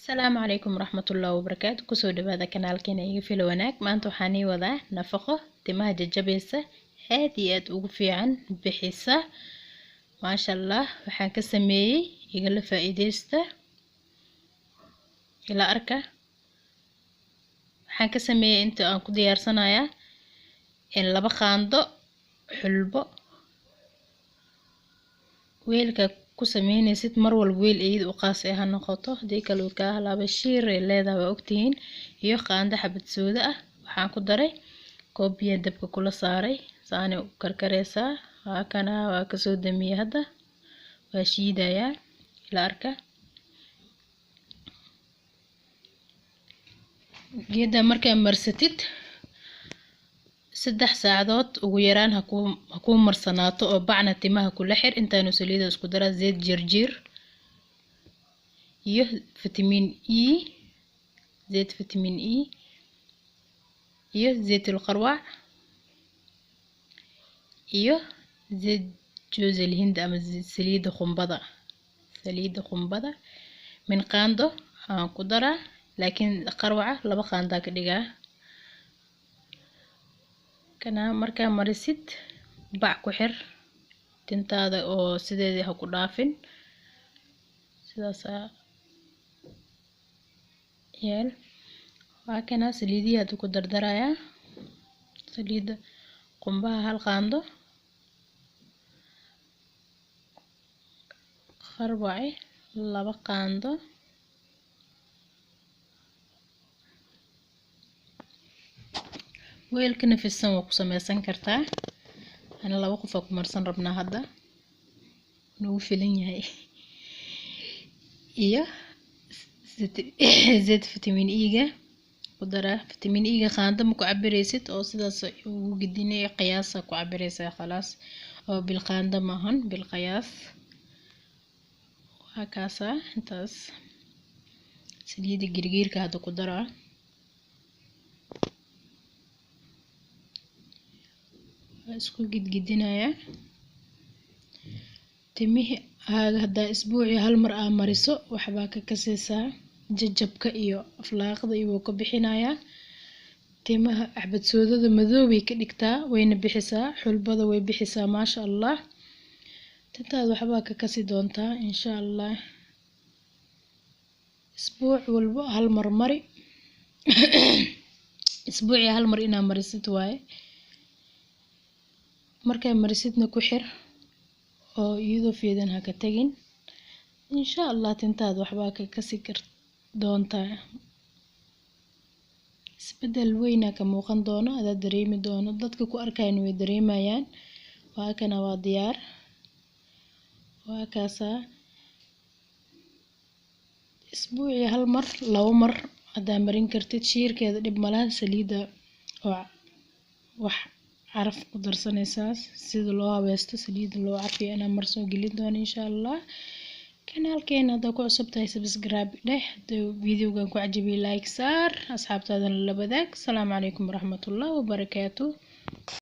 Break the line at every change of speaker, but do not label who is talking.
السلام عليكم ورحمة الله وبركاته. كسو دبادة kanaalkeena iga filo wanaag. maanta waxaan ii wadaa nafaqo timaha jajabaysa aad iyo aad ugu fiican bixisa. maasha Allah, waxaan ka sameeyay igala faa'iideysta ila arka. waxaan ka sameeyay inta aan ku diyaarsanayaa in laba qaando xulbo weelka ku sameynaysid mar walba weel eed u qaas ah noqoto hadii kale ka halaaba shiir ay leedahay waa ogtihiin iyo qaando xabad sooda ah. waxaan ku daray koob biyo dabka kula saaray saani u karkareysa. waa ka soo damiyay hadda waa shiidaya ila arka. geeda markaa marsatid 3 saacadood ugu yaraan ha ku marsanaato oo bacna timaha kula xir. intaanu saliida isku dara zeed jirjir iyo vitamin E, zeed vitamin E iyo zeed القرواع iyo zeed جوز الهند ama saliida qumbada min qaando aan ku dara laakiin qarwaca 2 qaanda ka dhigaa. kana markaa marisid bac ku xir tintaada oo sideedii ha ku dhaafin sidaas yeel. waa kana saliidii aad ku dardaraya saliida qumbaha 1 qaando qarwaci 2 qaando weelka nafissan waa ku sameysan kartaa. ana 2 qof ku marsan rabnaa hadda noo filan yahay iyo zeed vitamin E ga ku dara. vitamin E ga qaando ma ku cabireysid oo sidaas ugu gidinay qiyaas ku cabireysaa khalaas oo bil qaando maahan bil qiyaas. waa kaasa intaas saliida girgiirka hadda ku dara isku gidgidinaya timihi hada isbuuci hal mar aan mariso waxba ka kasaysaa jajabka iyo aflaaqda iyo ka bixinaya. timaha axbad soodada madow way ka dhigtaa wayna bixisaa xulbada way bixisaa maasha Allah. tintaada waxba ka kasi doontaa insha Allah. isbuuc walba hal mar mari isbuuci hal mar inaa marisid waaye. markaa marisidna ku xir oo iyadoo fiidan ha ka tagin insha Allah. tintaada waxba ka kasi doontaa isbedel weyn ka muuqan doono aad dareemi doono dadka ku arkayna way dareemayaan. waa kana waa diyaar waa kaasa isbuuci hal mar 2 mar aad marin kartid shiirkeeda dib malaha saliida oo wax عرف قدر سنساس سيد الله ويستو سليد الله عرفي أنا مرسو قليل دون إن شاء الله. كانال كين هذا كو سبتاي سبسكرايب له فيديو كان كو عجبي لايك صار أصحاب تادن اللي بدك. السلام عليكم ورحمة الله وبركاته.